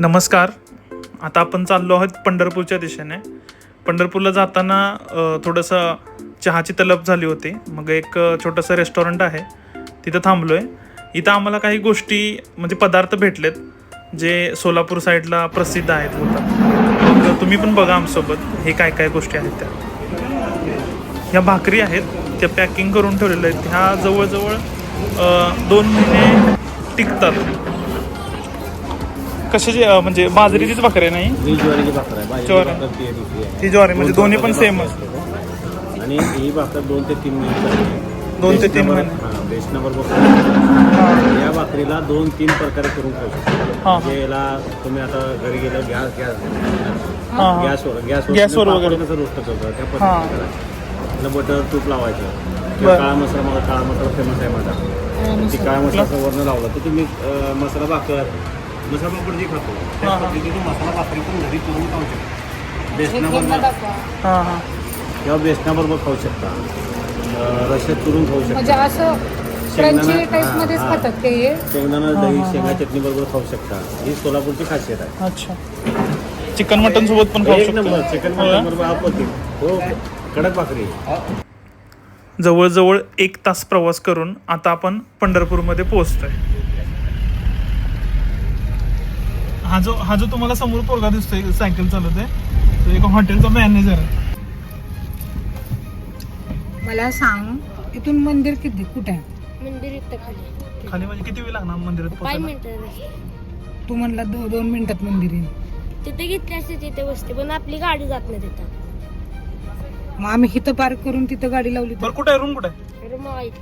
नमस्कार. आता आपण चाललो आहोत पंढरपूरच्या दिशेने. पंढरपूरला जाताना थोडंसं चहाची तलब झाली होती. मग एक छोटंसं रेस्टॉरंट आहे, तिथं थांबलो आहे. इथं आम्हाला काही गोष्टी म्हणजे पदार्थ भेटलेत जे सोलापूर साईडला प्रसिद्ध आहेत होतात. मग तुम्ही पण बघा आमच्यासोबत हे काय काय गोष्टी आहेत त्या. ह्या भाकरी आहेत, त्या पॅकिंग करून ठेवलेल्या आहेत. ह्या जवळजवळ 2 महिने टिकतात. कशाची म्हणजे बाजरीचीच भाकरी नाही, ही ज्वारीची भाकर आहे. ती ज्वारी म्हणजे दोन्ही पण सेम असते. आणि ही भाकर 2 ते 3 महिने 2 ते 3 महिने बेसनाबरोबर या भाकरीला 2-3 प्रकारे करून खाऊ शकतो. म्हणजे याला तुम्ही आता घरी गेलं गॅसवर वगैरे कसं रोस्ट करतो त्या पद्धतीने बटर तूप लावायचं. काळा मसाला, माझा काळा मसाला फेमस आहे माझा. ती काळा मसाला वरण लावला तर तुम्ही मसाला भाकर मसाला पापड जे खातो त्या पद्धतीने मसाला भाकरी पण घरी करून खाऊ शकतो. बेसनाबरोबर किंवा बेसनाबरोबर खाऊ शकता, रश्यात करून खाऊ शकता. शेंगदाणा दही शेंगा चटणी बरोबर खाऊ शकता. ही सोलापूरची खासियत आहे. अच्छा, चिकन मटन सोबत पण खाऊ शकतो. चिकन मटन बरोबर आपण हो कडक भाकरी. जवळजवळ 1 तास प्रवास करून आता आपण पंढरपूरमध्ये पोहोचतोय. हा जो तुम्हाला समोर पोरगा दिसतोय सायकल चालवत आहे, तो एका हॉटेलचा मॅनेजर आहे. मला सांग इथून मंदिर किती कुठे आहे? मंदिर इथं खाली खाली म्हणजे किती वेळ लागणार मंदिरात 5 पोहोचायला? मिनिटं. तू म्हणला 2 मिनिटात मंदिर येईल. तिथे घेतली असते तिथे बसते, पण आपली गाडी जात नाही तिथं. मग आम्ही इथं पार्क करून तिथं गाडी लावली तर बरं, कुठे आहे रूम? कुठे आहे? अरे मग ऐक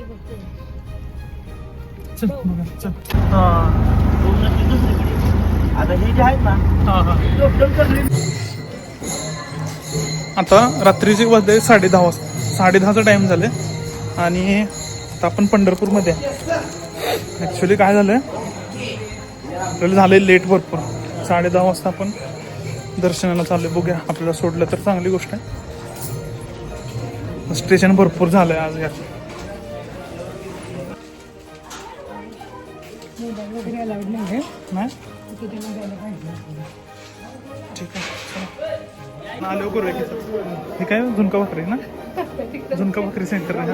बघते. चल बघा, चल. हा आता हे जे आहेत ना आता रात्रीची वाजले 10:30 वाजता. 10:30चा टाइम झाले आणि आता आपण पंढरपूरमध्ये आहे. ॲक्च्युली काय झालं आपल्याला झालं लेट भरपूर. 10:30 वाजता आपण दर्शनाला चालले. बघूया, आपल्याला सोडलं तर चांगली गोष्ट आहे. स्टेशन भरपूर झालं आहे आज. यात नाही ठीक आहे, चला आलो करूया की. हे काय झुणका भाकरी ना, झुणका भाकरी सेंटर आहे.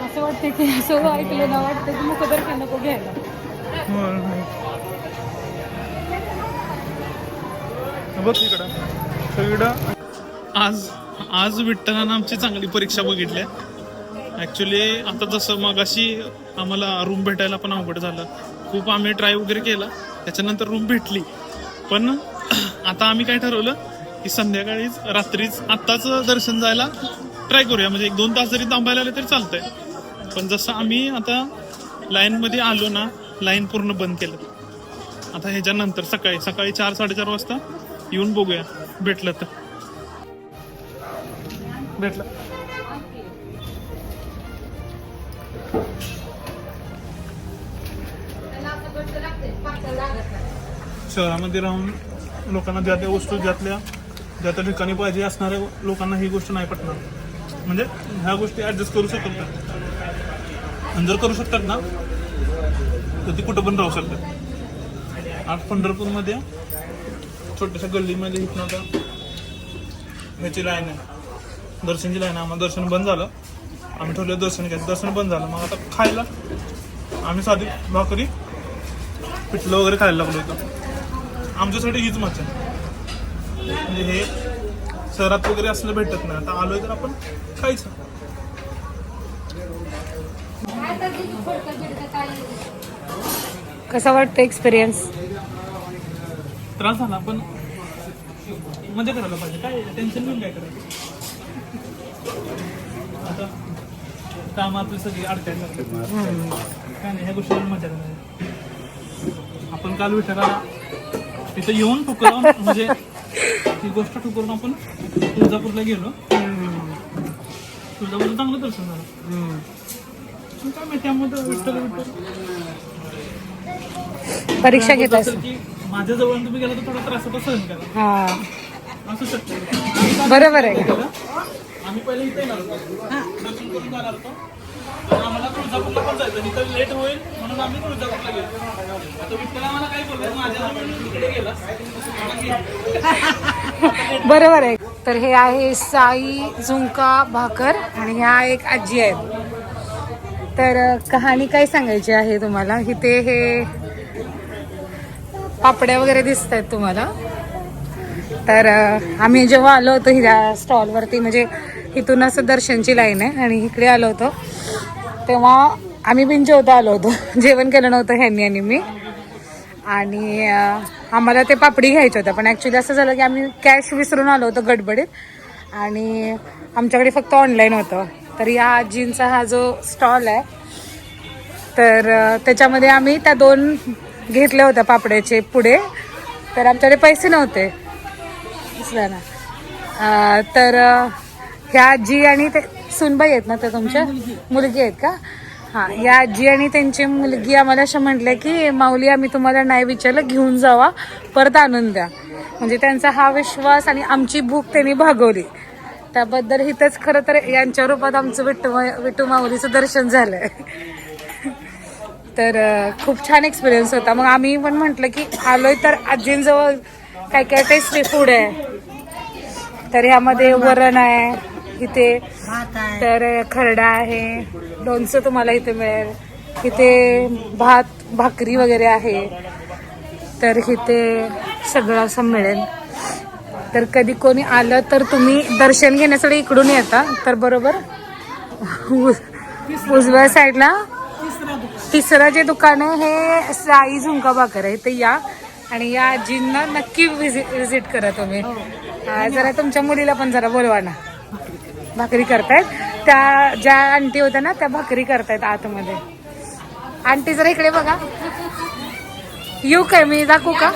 असं वाटतं की असं ऐकलं ना, वाटतं की मुखदर्शन नको घ्यायला. बघ इकडं सगळीकडं. आज विठ्ठलानं आमची चांगली परीक्षा बघितली. ॲक्च्युली आता जसं मग अशी आम्हाला रूम भेटायला पण अवघड झालं. खूप आम्ही ट्राय वगैरे केला, त्याच्यानंतर रूम भेटली. पण आता आम्ही काय ठरवलं की संध्याकाळीच रात्रीच आत्ताच दर्शन जायला ट्राय करूया. म्हणजे 1-2 तास जरी थांबायला आले तरी चालतंय. पण जसं आम्ही आता लाईनमध्ये आलो ना, लाईन पूर्ण बंद केलं. आता ह्याच्यानंतर सकाळी 4-4:30 वाजता येऊन बघूया, भेटलं तर भेटलं. शहरामध्ये राहून लोकांना ज्या त्या वस्तू ज्या त्या ठिकाणी पाहिजे असणाऱ्या लोकांना ही गोष्ट नाही पटणार. म्हणजे ह्या गोष्टी ॲडजस्ट करू शकतात आणि जर करू शकतात ना तर ती कुठं पण राहू शकतात. आज पंढरपूरमध्ये छोट्याशा गल्लीमध्ये इथनं आता ह्याची लाईन आहे, दर्शनची लाईन आहे. आम्हाला दर्शन बंद झालं, आम्ही ठरलं दर्शन घ्यायचं. दर्शन बंद झालं, मग आता खायला आम्ही साधी भाकरी पिठलं वगैरे खायला लागलो होतं. आमच्यासाठी हीच मजा आहे. म्हणजे हे शहरात वगैरे असलं भेटत नाही. आता आलोय तर आपण खायचं. कसा वाटतं एक्सपिरियन्स? त्रास झाला पण मजा करायला पाहिजे. काय टेन्शन घेऊन काय करायचं. आता काम आपली सगळी अडकायला काय नाही, ह्या गोष्टीला मजा करायला. आपण काल विठ्ठलाला तिथं येऊन ठुकरावून म्हणजे ती गोष्ट ठुकरून आपण तुळजापूरला गेलो. तुळजापूरला चांगलं दर्शन झालं. काय माहिती त्यामध्ये विठ्ठल परीक्षा घेत असेल असं. की माझ्या जवळ तुम्ही गेला तर थोडा त्रास होता सहन करा हा असू शकतं. बरोबर आहे. आम्ही पहिले इथे येणार होतो दर्शन करून जाणार होतो आणि आम्हाला तुळजापूरला पण जायचं इथं लेट होईल म्हणून आम्ही तुळजापूरला गेलो. आता विठ्ठल आम्हाला काय बोललो माझ्या तिकडे गेला. बरोबर आहे. तर हे आहे साई झुणका भाकर आणि ह्या एक आजी आहेत. तर कहाणी काय सांगायची आहे तुम्हाला. इथे हे पापड्या वगैरे दिसत आहेत तुम्हाला. तर आम्ही जेव्हा आलो होतो ह्या स्टॉलवरती म्हणजे इथून असं दर्शनची लाईन आहे आणि इकडे आलो होतो तेव्हा आम्ही बिनजेवता आलो होतो. जेवण केलं नव्हतं ह्यांनी आणि मी. आणि आम्हाला ते पापडी घ्यायच्या होत्या पण ॲक्च्युली असं झालं की आम्ही कॅश विसरून आलो होतो गडबडीत आणि आमच्याकडे फक्त ऑनलाईन होतं. तर या आजींचा हा जो स्टॉल आहे तर त्याच्यामध्ये आम्ही त्या 2 घेतल्या होत्या पापड्याचे पुढे. तर आमच्याकडे पैसे नव्हते दिसला ना. तर ह्या आजी आणि ते सुनबाई आहेत ना त्या तुमच्या मुलगी आहेत का. हां या आजी आणि त्यांची मुलगी आम्हाला असं म्हटलं की माऊली आम्ही तुम्हाला नाही विचारलं घेऊन जावा परत आणून द्या. म्हणजे त्यांचा हा विश्वास आणि आमची भूक त्यांनी भागवली त्याबद्दल हिथंच खरं तर यांच्या रूपात आमचं विठू माऊलीचं दर्शन झालंय. तर खूप छान एक्सपिरियन्स होता. मग आम्ही पण म्हटलं की आलोय तर आजींजवळ काय काय टेस्टी फूड आहे. तर ह्यामध्ये वरण आहे इथे तर खरडा आहे लोणचं तुम्हाला इथे मिळेल. इथे भात भाकरी वगैरे आहे. तर इथे सगळं असं मिळेल. तर कधी कोणी आलं तर तुम्ही दर्शन घेण्यासाठी इकडून येता तर बरोबर उजव्या साईडला 3रं जे दुकान आहे हे साई झुणका भाकर आहे. तर या आणि या आजींना नक्की विजिट करा तुम्ही. जरा तुमच्या मुलीला पण जरा बोलवा ना. भाकरी करतायत त्या ज्या आंटी होत्या ना त्या भाकरी करतायत आतमध्ये. आंटी जरा इकडे बघा. येऊ काय मी दाखवू का.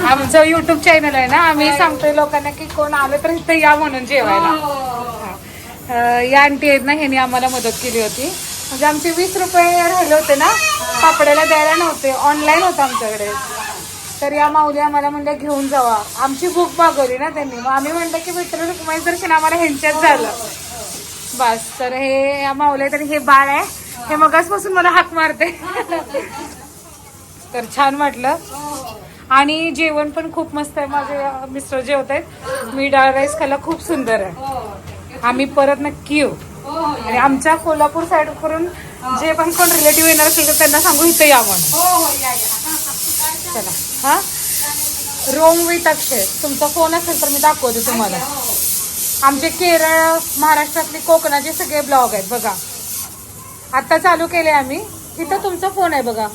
आमचं युट्यूब चॅनल आहे ना आम्ही सांगतोय लोकांना की कोण आलं तर इथं या म्हणून जेवायला. या आंटी आहेत ना ह्यांनी आम्हाला मदत केली होती. म्हणजे आमचे 20 रुपये राहिले होते ना पापड्याला द्यायला नव्हते ऑनलाईन होतं आमच्याकडे. तर या माऊली आम्हाला म्हणल्या घेऊन जावा. आमची भूक भागवली ना त्यांनी. मग आम्ही म्हणलं की विठ्ठल रुक्माई दर्शन आम्हाला ह्यांच्यात झालं बस. तर हे या माऊली तर हे बाळ आहे हे मगासपासून मला हाक मारते. तर छान वाटलं आणि जेवण पण खूप मस्त आहे. माझे मिस्टर जेवत आहेत. मी डाळ राईस खायला खूप सुंदर आहे. आम्ही परत नक्की येऊ. आणि आमच्या कोल्हापूर साईड करून जे पण कोण रिलेटिव्ह येणार असेल तर त्यांना सांगू इथं या म्हणून. चला हा रोम विथ अक्षय तुमचा फोन असेल तर मी दाखवते तुम्हाला. आमचे केरळ महाराष्ट्रातले कोकणाचे सगळे ब्लॉग आहेत बघा. आता चालू केले आम्ही. इथं तुमचा फोन आहे बघा.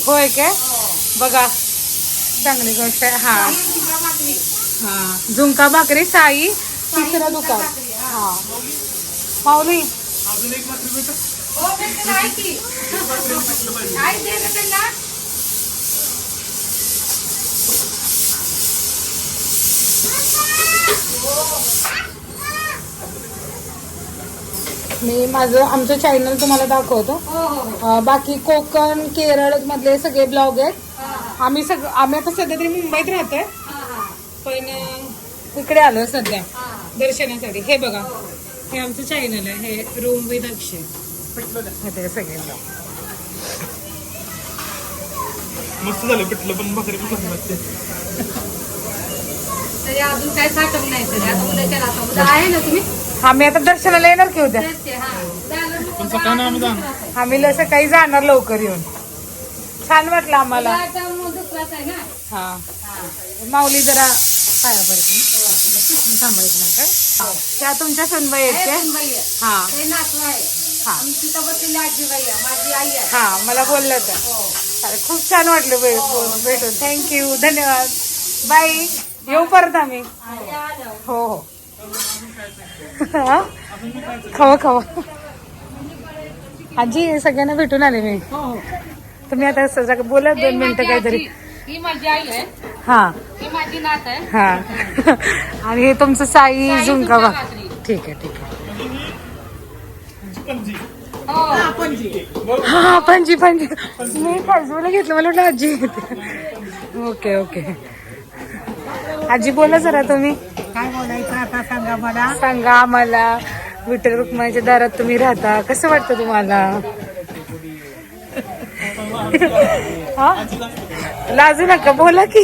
होय काय बघा चांगली गोष्ट आहे. हा हा झुणका भाकरी साई 3रं दुकान. हा माऊली अजून एक भाकरी भेटत मी माझं आमचं चॅनल तुम्हाला दाखवतो. बाकी कोकण केरळ मधले सगळे ब्लॉग आहेत. आम्ही आता सध्या तरी मुंबईत राहतोय पण इकडे आलो सध्या दर्शनासाठी. हे बघा हे आमचं चॅनल आहे हे रूम विथ अक्षय. ते सगळे ब्लॉग मस्त झालं पिठलं पण भाकरी पण चांगली लागते. अजून काय साठवलं नाही तरी आता उद्या आहे ना तुम्ही. आम्ही आता दर्शनाला येणार की उद्या. पण सकाळी आम्ही जाणार. आम्ही सकाळी जाणार लवकर येऊन. छान वाटलं आम्हाला. हा माऊली जरा पाया पडते थांबा एक मिनिट. त्या तुमच्या सुनबाई आहेत त्या. हा हा हा मला बोललं तर. अरे खूप छान वाटलं भेटून. थँक्यू धन्यवाद बाय. येऊ परत आम्ही. हो हो खावा खावा. आजी सगळ्यांना भेटून आले मी. तुम्ही आता बोला 2 मिनिटं काहीतरी. ही माझी आई आहे. हा ही माझी नात आहे. हा आणि हे तुमचं साई झुणका भाकरी. ठीक आहे ठीक आहे. चिकन जी हा पणजी पणजी मी बाजूला घेतलं मला वाटलं आजी येते. ओके ओके आजी बोला जरा तुम्ही काय बोलायचं आता सांगा मला. सांगा आम्हाला विठ्ठल रुक्माईच्या दारात तुम्ही राहता कसं वाटतं तुम्हाला? हा? लाजू नका बोला की.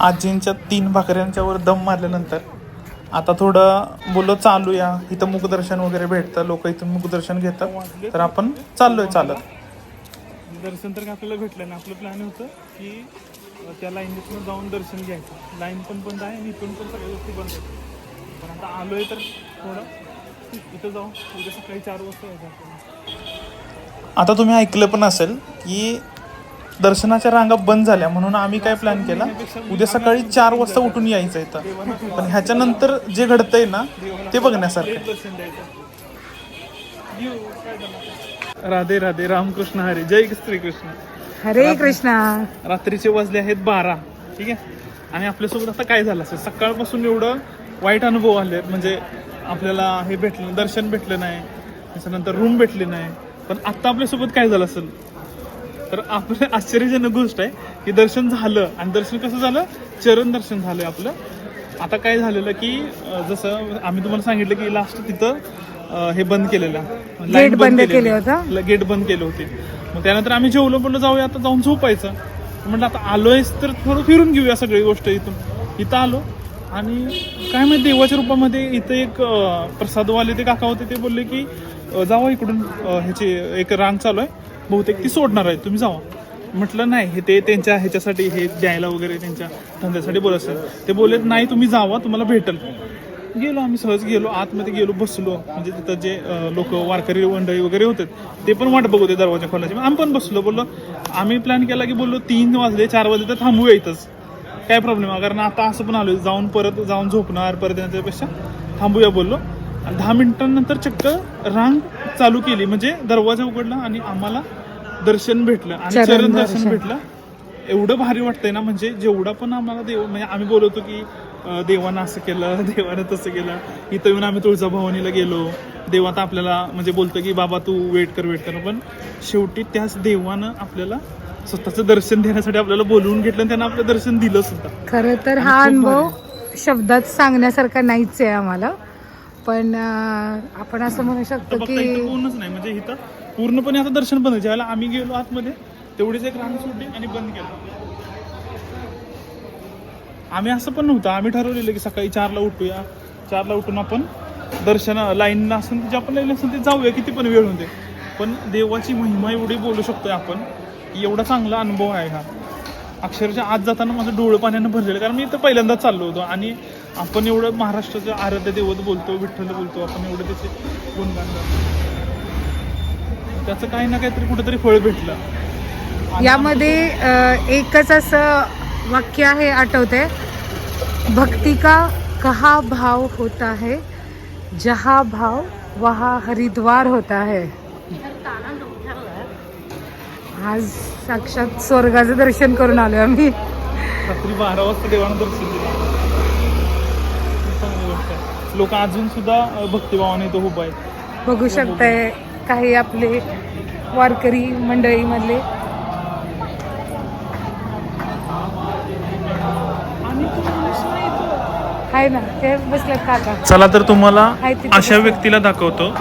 आजींच्या 3 भाकऱ्यांच्या वर दम मारल्यानंतर आता थोडं बोललो चालूया, इथं मुखदर्शन वगैरे भेटतं, लोक इथून मुखदर्शन घेतात, तर आपण चाललोय चालत. दर्शन तर आपल्याला भेटलं ना. आपलं प्लॅन होतं की त्या लाईनीतून जाऊन दर्शन घ्यायचं. लाईन पण बंद आहे आणि इथून पण सगळ्या गोष्टी बंद आहेत. पण आता आलोय तर थोडं इथं जाऊन उद्या सकाळी 4 वाजता यायचं. आता तुम्ही ऐकलं पण असेल की दर्शनाच्या रांगा बंद झाल्या, म्हणून आम्ही काय प्लॅन केला, उद्या सकाळी 4 वाजता उठून यायचं इथं. पण ह्याच्यानंतर जे घडतंय ना ते बघण्यासारखं. राधे राधे, रामकृष्ण हरी, जय श्रीकृष्ण. हरे कृष्णा. रात्रीचे वाजले आहेत 12. ठीक आहे. आणि आपल्यासोबत आता काय झालं असेल, सकाळपासून एवढं वाईट अनुभव आले. म्हणजे आपल्याला हे भेटलं, दर्शन भेटलं नाही, त्याच्यानंतर रूम भेटली नाही. पण आत्ता आपल्यासोबत काय झालं असेल, तर आपलं आश्चर्यजनक गोष्ट आहे की दर्शन झालं. आणि दर्शन कसं झालं, चरण दर्शन झालं आपलं. आता काय झालेलं की जसं आम्ही तुम्हाला सांगितलं की लास्ट तिथं हे बंद केलेलं, गेट बंद केले होतं. गेट बंद केले होते. मग त्यानंतर आम्ही जेवलो, बोललो जाऊया आता जाऊन झोपायचं. म्हटलं आता आलोयच तर थोडं फिरून घेऊया सगळी गोष्ट. इथं आलो आणि काय माहिती देवाच्या रूपामध्ये इथं एक प्रसादवाले ते काका होते, ते बोलले की जावा इकडून, ह्याची एक रांग चालू आहे, बहुतेक ती सोडणार आहे, तुम्ही जावा. म्हटलं नाही, हे ते त्यांच्या ह्याच्यासाठी हे द्यायला वगैरे त्यांच्या धंद्यासाठी बोलत असेल. ते बोलले नाही तुम्ही जावा, तुम्हाला भेटल. गेलो आम्ही, सहज गेलो, आतमध्ये गेलो, बसलो. म्हणजे तिथं जे लोक वारकरी मंडळी वगैरे होते ते पण वाट बघत होते दरवाजा खोलायचे. आम्ही पण बसलो. बोललो आम्ही प्लॅन केला की बोललो 3 वाजले 4 वाजले तर थांबूया इथंच, काय प्रॉब्लेम आहे. कारण आता असं पण आलो जाऊन परत जाऊन झोपणार परत येण्यापेक्षा थांबूया बोललो. आणि 10 मिनिटांनंतर चक्क रांग चालू केली. म्हणजे दरवाजा उघडला आणि आम्हाला दर्शन भेटलं आणि चरण दर्शन भेटलं. एवढं भारी वाटतंय ना, म्हणजे जेवढा पण आम्हाला देव, म्हणजे आम्ही बोलवतो की देवानं असं केलं, देवानं तसं केलं. इथं येऊन आम्ही तुळजाभवानीला गेलो, देव आता आपल्याला म्हणजे बोलतो की बाबा तू वेट कर. पण शेवटी त्याच देवानं आपल्याला स्वतःचं दर्शन देण्यासाठी आपल्याला बोलवून घेतलं आणि त्यानं आपलं दर्शन दिलं सुद्धा. खरं तर हा अनुभव शब्दात सांगण्यासारखा नाहीच आहे आम्हाला. पण आपण असं म्हणू शकतो बघता की इथं कोणच नाही, म्हणजे इथं पूर्णपणे आता दर्शन बंद. ज्यावेळेला आम्ही गेलो आतमध्ये तेवढीच एक रांग सोडली आणि बंद केलं. आम्ही असं पण नव्हतं, आम्ही ठरवलेलं की सकाळी 4ला उठूया, 4ला उठून आपण दर्शन लाईनला असेल जे आपण लाईन असेल ते जाऊया, किती पण वेळ होते. पण देवाची महिमा एवढी बोलू शकतोय आपण की एवढा चांगला अनुभव आहे हा. अक्षरशः आज जाताना माझं डोळं पाण्यानं भरलेलं, कारण मी इथं पहिल्यांदाच चाललो होतो. आणि आपण एवढं महाराष्ट्राचं आराध्य दैवत बोलतो, विठ्ठल बोलतो आपण, एवढं त्याचे गुणगान करतो. त्याचं काही ना काहीतरी कुठेतरी फळ भेटलं. यामध्ये एकच असं वाक्य आहे, आठवते, भक्ति का कहा भाव होता है, जहा भाव वहा हरिद्वार होता है. आज साक्षात स्वर्गाचं दर्शन करून आलो आम्ही. रात्री 12 वाजता देवानं दर्शन दिलं. चांगली गोष्ट आहे. लोक अजून सुद्धा भक्तिभावाने इथं उभं आहेत. बघू शकताय काही आपले वारकरी मंडळीमधले. आहे ना, ते बसले काका. चला तर तुम्हाला आहे तिथे अशा व्यक्तीला दाखवतो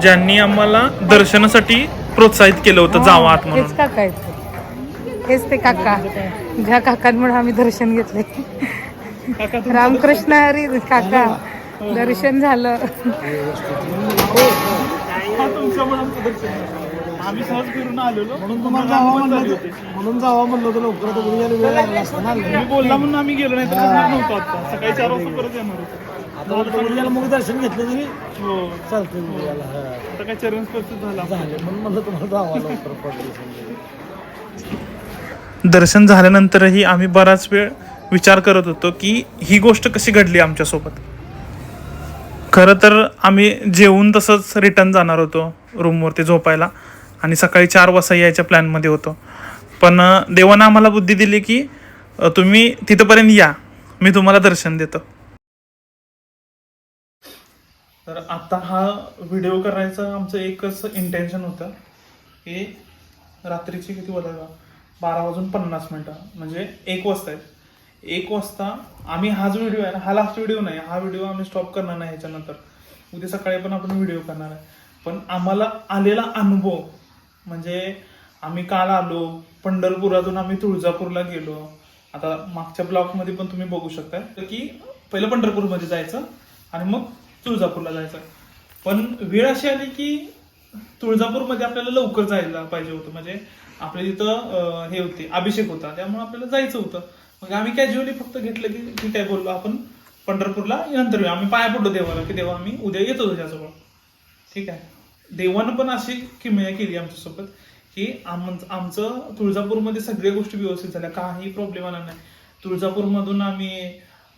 ज्यांनी आम्हाला दर्शनासाठी प्रोत्साहित केलं होतं, जावा आत म्हणून. हेच काका आहेत, हेच ते काका ज्या काकांमुळे आम्ही दर्शन घेतले. रामकृष्ण हरी काका. दर्शन झालं. हा तुमच्यामुळे आमचं दर्शन झालं. आम्ही सहज फिरून आलेलो म्हणून तुम्हाला जावा म्हणलं होतं लवकर वेळ लागला असता ना. मी बोलला म्हणून आम्ही गेलो, नाही तर नव्हतो. आता सकाळी 4 वाजता परत येणार होतो. आता उद्याला मग दर्शन घेतलं तरी हो, चालतं उद्याला. आता काय चरण स्पर्श झाला. म्हणून म्हणलं तुम्हाला जावा लवकर पडलं. दर्शन झाल्यानंतरही आम्ही बराच वेळ विचार करत होतो की ही गोष्ट कशी घडली आमच्यासोबत. खरं तर आम्ही जेवून तसंच रिटर्न जाणार होतो रूमवरती झोपायला आणि सकाळी 4 वाजता यायच्या प्लॅनमध्ये होतो. पण देवानं आम्हाला बुद्धी दिली की तुम्ही तिथंपर्यंत या, मी तुम्हाला दर्शन देतो. तर आता हा व्हिडिओ करायचं आमचं एकच इंटेन्शन होतं की रात्रीची किती वाजता 12:50 म्हणजे 1 वाजता आहे. 1 वाजता आम्ही हा जो व्हिडिओ आहे ना, हा लास्ट व्हिडिओ नाही, हा व्हिडिओ आम्ही स्टॉप करणार नाही ह्याच्यानंतर. उद्या सकाळी पण आपण व्हिडिओ करणार आहे. पण आम्हाला आलेला अनुभव म्हणजे आम्ही काल आलो, पंढरपुरातून आम्ही तुळजापूरला गेलो. आता मागच्या ब्लॉगमध्ये पण तुम्ही बघू शकता की पहिलं पंढरपूरमध्ये जायचं आणि मग तुळजापूरला जायचं. पण वेळ अशी आली की तुळजापूरमध्ये आपल्याला लवकर जायला पाहिजे होतं, म्हणजे आपल्या तिथं हे होते, अभिषेक होता, त्यामुळे आपल्याला जायचं होतं. मग आम्ही कॅज्युअली फक्त घेतलं की ठीक आहे, बोललो आपण पंढरपूरला नंतर येऊ. आम्ही पाया पडलो देवाला की देवा आम्ही उद्या येतो तुझ्याजवळ. ठीक आहे. देवानं पण अशी किमया केली आमच्यासोबत की आमचं तुळजापूरमध्ये सगळ्या गोष्टी व्यवस्थित झाल्या, काही प्रॉब्लेम आला नाही. तुळजापूरमधून आम्ही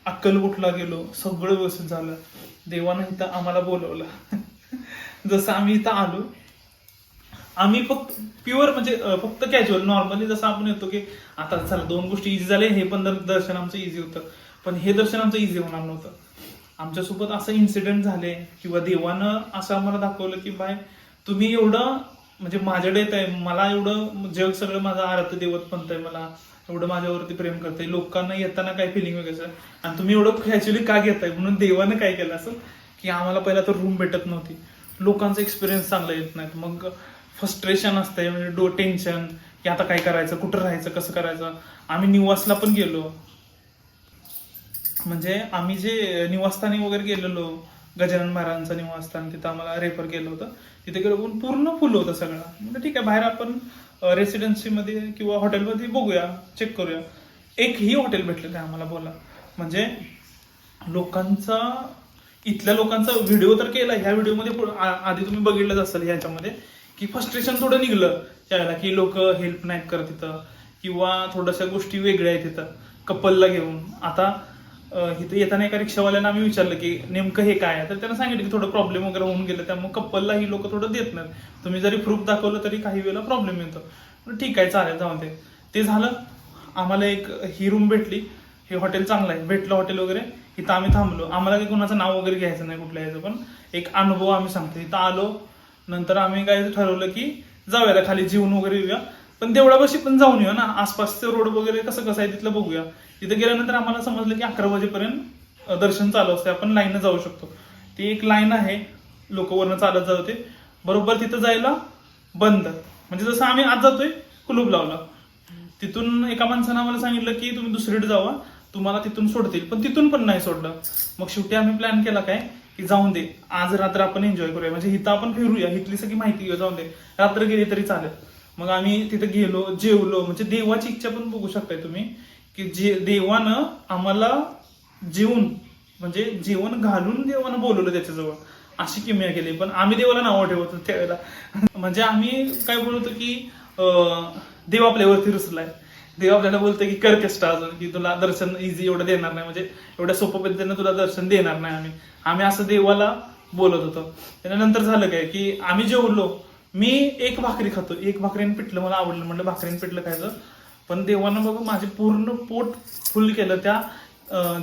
अक्कलकोटला गेलो, सगळं व्यवस्थित झालं. देवानं इथं आम्हाला बोलवलं. जसं आम्ही इथं आलो, आम्ही फक्त प्युअर म्हणजे फक्त कॅज्युअल नॉर्मली जसं आपण येतो की आता चला 2 गोष्टी इझी झाल्या, हे पण दर्शन आमचं इझी होतं. पण हे दर्शन आमचं इझी होणार नव्हतं. आमच्यासोबत असं इन्सिडेंट झाले किंवा देवानं असं आम्हाला दाखवलं की बाय तुम्ही एवढं म्हणजे माझ्याकडे येत आहे, मला एवढं जग सगळं माझं आराध्य देवत म्हणतंय, मला एवढं माझ्यावरती प्रेम करतंय, लोकांना येताना काय फिलिंग वगैरे, आणि तुम्ही एवढं ऍक्च्युअली का घेताय. म्हणून देवानं काय केलं असं की आम्हाला पहिला तर रूम भेटत नव्हती, लोकांचा एक्सपिरियन्स चांगला येत नाहीत, मग फ्रस्ट्रेशन असतंय, म्हणजे टेन्शन की आता काय करायचं, कुठं राहायचं, कसं करायचं. आम्ही निवासला पण गेलो, म्हणजे आम्ही जे निवासस्थानी वगैरे गेलेलो, गजानन महाराजांचं निवासस्थान, तिथं आम्हाला रेफर केलं होतं. तिथे गेलो पण पूर्ण फुल होतं सगळं. म्हणजे ठीक आहे, बाहेर आपण रेसिडेन्सीमध्ये किंवा हॉटेलमध्ये बघूया, चेक करूया. एकही हॉटेल भेटलं नाही आम्हाला बोला. म्हणजे लोकांचा, इथल्या लोकांचा व्हिडिओ तर केला, ह्या व्हिडिओमध्ये आधी तुम्ही बघितलंच असेल ह्याच्यामध्ये की फ्रस्ट्रेशन थोडं निघलं त्यावेळेला की लोक हेल्प नाहीत करत तिथं, किंवा थोड्याशा गोष्टी वेगळ्या आहेत तिथं कपलला घेऊन. आता इथं येताना एका रिक्षावाल्यानं आम्ही विचारलं की नेमकं हे काय आहे, तर त्यांना सांगितलं की थोडं प्रॉब्लेम वगैरे होऊन गेलं, त्यामुळे कपलला ही लोक थोडं देत नाहीत. तुम्ही जरी प्रूफ दाखवलं तरी काही वेळेला प्रॉब्लेम येतो. ठीक आहे, चालेल, जाऊन ते झालं. आम्हाला एक ही रूम भेटली, हे हॉटेल चांगलं आहे, भेटलं हॉटेल वगैरे. इथं आम्ही थांबलो. आम्हाला काही कोणाचं नाव वगैरे घ्यायचं नाही कुठल्या याचं, पण एक अनुभव आम्ही सांगतो. इथं आलो, नंतर आम्ही काय ठरवलं की जाऊया खाली जेवून वगैरे येऊया, पण देवळापाशी पण जाऊन येऊया ना, आसपासचं रोड वगैरे कसं आहे तिथलं बघूया. तिथे गेल्यानंतर आम्हाला समजलं की 11 वाजेपर्यंत दर्शन चालू असते, आपण लाईननं जाऊ शकतो. ती एक लाईन आहे, लोक वरनं चालत जाते, बरोबर तिथं जायला बंद. म्हणजे जसं आम्ही आज जातोय, कुलूप लावला. तिथून एका माणसानं आम्हाला सांगितलं की तुम्ही दुसरीकडे जावा, तुम्हाला तिथून सोडतील, पण तिथून पण नाही सोडलं. मग शेवटी आम्ही प्लॅन केला काय की जाऊन दे, आज रात्र आपण एन्जॉय करूया, म्हणजे इथं आपण फिरूया, इथली सगळी माहिती घेऊ, जाऊन दे, रात्र गेली तरी चालेल. मग आम्ही तिथे गेलो, जेवलो. म्हणजे देवाची इच्छा पण बघू शकताय तुम्ही की देवानं आम्हाला जेवून म्हणजे जेवण घालून देवानं बोलवलं त्याच्याजवळ, अशी किमया केली. पण आम्ही देवाला नावं ठेवत होतो त्यावेळेला. म्हणजे आम्ही काय बोलतो की देव आपल्यावरती रुसलाय, देव आपल्याला बोलतोय की कर कष्ट अजून, की तुला दर्शन इझी एवढं देणार नाही, म्हणजे एवढ्या सोप्या पद्धतीनं तुला दर्शन देणार नाही. आम्ही असं देवाला बोलत होतो. त्यानंतर झालं काय की आम्ही जेवलो. मी एक भाकरी खातो, एक भाकरीने पिठलं मला आवडलं, म्हणलं भाकरीने पिठलं खायचं. पण देवानं बघा माझे पूर्ण पोट फुल केलं. त्या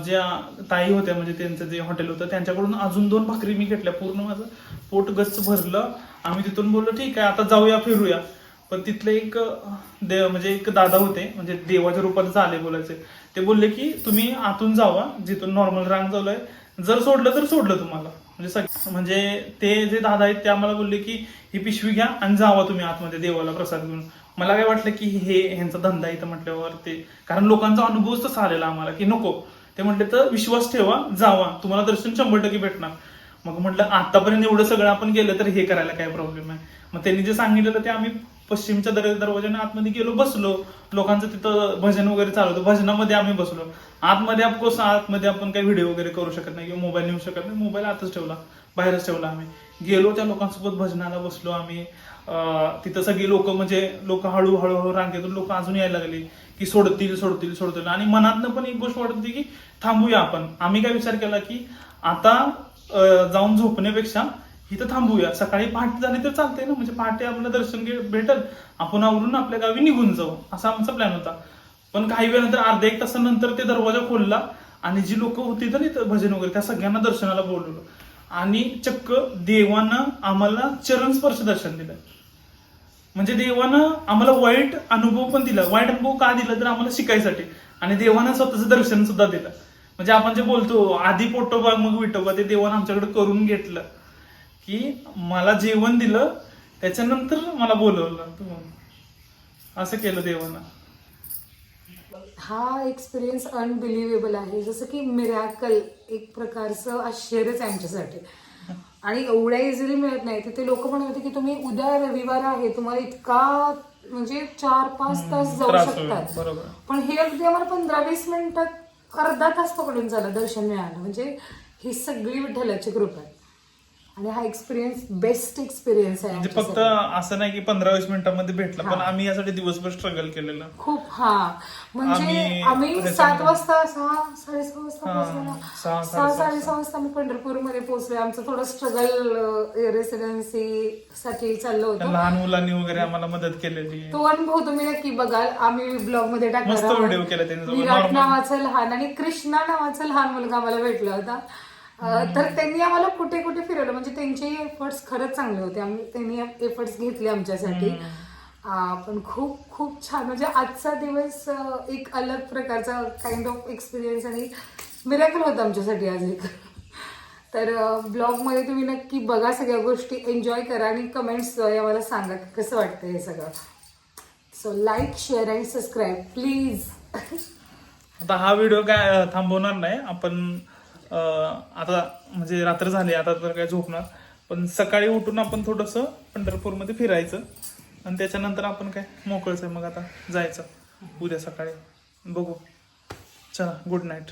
ज्या ताई होत्या, म्हणजे त्यांचं जे हॉटेल होतं त्यांच्याकडून अजून 2 भाकरी मी घेतल्या, पूर्ण माझं पोट गच्च भरलं. आम्ही तिथून बोललो ठीक आहे आता जाऊया फिरूया. पण तिथले एक म्हणजे एक दादा होते, म्हणजे देवाच्या रूपात आले बोलायचे. ते बोलले की तुम्ही आतून जावा, जिथून नॉर्मल रांग चालू आहे, जर सोडलं तर सोडलं तुम्हाला. म्हणजे ते जे दादा आहेत ते आम्हाला बोलले की ही पिशवी घ्या आणि जावा तुम्ही आतमध्ये देवाला प्रसाद घेऊन. मला काय वाटलं की ह्यांचा धंदा इथं म्हटल्यावर ते, कारण लोकांचा अनुभवच तसा आलेला आम्हाला की नको. ते म्हटले तर विश्वास ठेवा, जावा, तुम्हाला दर्शन 100% भेटणार. मग म्हटलं आतापर्यंत एवढं सगळं आपण गेलं तर हे करायला काय प्रॉब्लेम आहे. मग त्यांनी जे सांगितलं ते आम्ही पश्चिमच्या दरवाजाने आतमध्ये गेलो, बसलो. लोकांचं तिथं भजन वगैरे चालू होतं, भजनामध्ये आम्ही बसलो. आतमध्ये ऑफकोर्स आतमध्ये आपण काही व्हिडिओ वगैरे करू शकत नाही किंवा मोबाईल नेऊ शकत नाही, मोबाईल आतच ठेवला, बाहेरच ठेवला. आम्ही गेलो, त्या लोकांसोबत भजनाला बसलो आम्ही. तिथं सगळी लोक, म्हणजे लोक हळूहळू रांगेतून लोक अजून यायला लागली की सोडतील. आणि मनातनं पण एक गोष्ट वाटत होती की थांबूया आपण. आम्ही काय विचार केला की आता जाऊन झोपण्यापेक्षा इथं थांबूया, सकाळी पहाटे झाली तर चालते ना, म्हणजे पहाटे आपलं दर्शन भेटल, आपण आवरून आपल्या गावी निघून जाऊ, असा आमचा प्लॅन होता. पण काही वेळानंतर अर्ध्या 1 तासानंतर ते दरवाजा खोलला आणि जी लोक होती तर भजन वगैरे त्या सगळ्यांना दर्शनाला बोलवलं. आणि चक्क देवानं आम्हाला चरणस्पर्श दर्शन दिलं. म्हणजे देवानं आम्हाला वाईट अनुभव पण दिला. वाईट अनुभव का दिला तर आम्हाला शिकायसाठी, आणि देवानं स्वतःचं दर्शन सुद्धा दिलं. म्हणजे आपण जे बोलतो आधी पोटोबा मग विठोबा, ते देवानं आमच्याकडे करून घेतलं की मला जेवण दिलं, त्याच्यानंतर मला बोलवलं. असं केलं देवानं. हा एक्सपिरियन्स अनबिलिव्हेबल आहे. जसं की मिरॅकल, एक प्रकारचं आश्चर्यच आहे आमच्यासाठी. आणि एवढ्या इझिली मिळत नाही. तिथे लोक म्हणत होते की तुम्ही उद्या रविवार आहे, तुम्हाला इतका म्हणजे 4-5 तास जाऊ त्रास होईल. शकतात. बरोबर. पण हे अगदी आम्हाला 15-20 मिनिटात, अर्धा तास पकडून झालं दर्शन मिळालं. म्हणजे ही सगळी विठ्ठलाची कृपा आहे. आणि हा एक्सपिरियन्स बेस्ट एक्सपिरियन्स आहे म्हणजे फक्त आमच्यासाठी. असं नाही की 15-20 मिनिटांमध्ये भेटलं, पण आम्ही यासाठी दिवसभर स्ट्रगल केलेलं. खूप. म्हणजे आम्ही 7 वाजता 6-6:30 वाजता पोहोचलो. 6-6:30 वाजता आम्ही पंढरपूरमध्ये पोहोचलो. आमचं थोडं स्ट्रगल रेसिडेन्सी साठी चाललं होतं. लहान मुलांनी वगैरे आम्हाला मदत केलेली. तो अनुभव तुम्ही नक्की बघाल. आम्ही ब्लॉग मध्ये टाकणार मस्त आहोत. व्हिडिओ केला त्यांनी. विराट नावाचं लहान आणि कृष्णा नावाचं लहान मुलगा आम्हाला भेटला होता. तर त्यांनी आम्हाला कुठे कुठे फिरवलं. म्हणजे त्यांचे एफर्ट्स खरंच चांगले होते. त्यांनी एफर्ट्स घेतले आमच्यासाठी. पण खूप खूप छान. म्हणजे आजचा दिवस एक अलग प्रकारचा काइंड ऑफ एक्सपिरियन्स आणि मिरॅकल होता आमच्यासाठी आज एक. तर ब्लॉगमध्ये तुम्ही नक्की बघा, सगळ्या गोष्टी एन्जॉय करा आणि कमेंट्स आम्हाला सांगा कसं वाटतं हे सगळं. सो लाईक, शेअर आणि सबस्क्राईब प्लीज. आता हा व्हिडिओ काय थांबवणार नाही आपण. आता म्हणजे रात्र झाली, आता तर काय झोपणार, पण सकाळी उठून आपण थोडंसं पंढरपूरमध्ये फिरायचं आणि त्याच्यानंतर आपण काय मोकळच आहे मग आता जायचं उद्या सकाळी. बघू. चला, गुड नाईट.